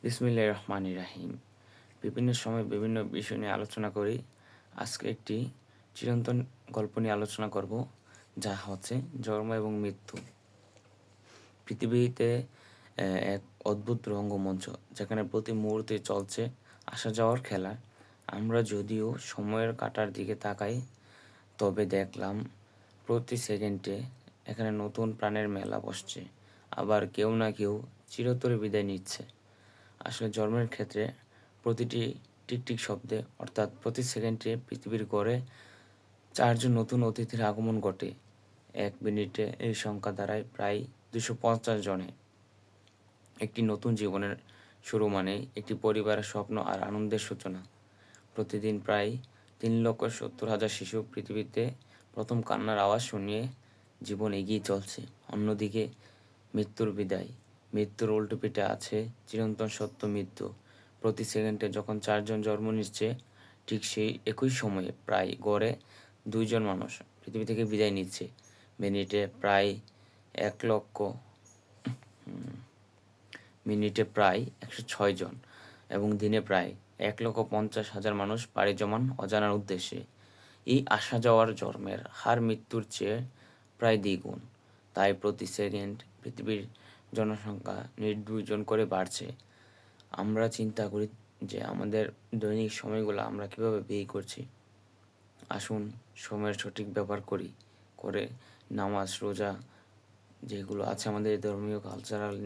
বিসমিল্লাহির রহমানির রাহিম। বিভিন্ন সময় বিভিন্ন বিষয় নিয়ে আলোচনা করি। আজকে একটি চিরন্তন গল্প নিয়ে আলোচনা করব, যা হচ্ছে জন্ম এবং মৃত্যু। পৃথিবীতে এক অদ্ভুত রঙ্গমঞ্চ, যেখানে প্রতি মুহূর্তে চলছে আসা যাওয়ার খেলা। আমরা যদিও সময়ের কাঁটার দিকে তাকাই, তবে দেখলাম প্রতি সেকেন্ডে এখানে নতুন প্রাণের মেলা বসছে। আবার কেউ না কেউ চিরতরে বিদায় নিচ্ছে। আসলে জন্মের ক্ষেত্রে প্রতিটি টিকটিক শব্দে, অর্থাৎ প্রতি সেকেন্ডে পৃথিবীর গড়ে 4 জন নতুন অতিথির আগমন ঘটে। 1 মিনিটে এই সংখ্যা দাঁড়ায় প্রায় 250 জনে। একটি নতুন জীবনের শুরু মানে একটি পরিবারের স্বপ্ন আর আনন্দের সূচনা। প্রতিদিন প্রায় 3,70,000 শিশু পৃথিবীতে প্রথম কান্নার আওয়াজ শুনিয়ে জীবন এগিয়ে চলছে। অন্যদিকে মৃত্যুর বিদায়। মৃত্যুর উল্টো পিঠে আছে চিরন্তন সত্য মৃত্যু। প্রতি সেকেন্ডে যখন 4 জন জন্ম নিচ্ছে, ঠিক সেই একই সময়ে প্রায় গড়ে 2 জন মানুষ পৃথিবী থেকে বিদায় নিচ্ছে। মিনিটে প্রায় 1 লক্ষ মিনিটে প্রায় 106 জন এবং দিনে প্রায় 1,50,000 মানুষ পাড়ি জমান অজানার উদ্দেশ্যে। এই আসা যাওয়ার জন্মের হার মৃত্যুর চেয়ে প্রায় দ্বিগুণ। তাই প্রতি সেকেন্ড পৃথিবীর জনসংখ্যা 2 জন করে বাড়ছে। আমরা চিন্তা করি যে আমাদের দৈনিক সময়গুলো আমরা কীভাবে ব্যয় করছি। আসুন সময়ের সঠিক ব্যবহার করে নামাজ, রোজা, যেগুলো আছে আমাদের ধর্মীয় কালচারাল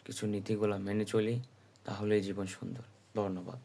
কিছু নীতিগুলো মেনে চলি, তাহলেই জীবন সুন্দর। ধন্যবাদ।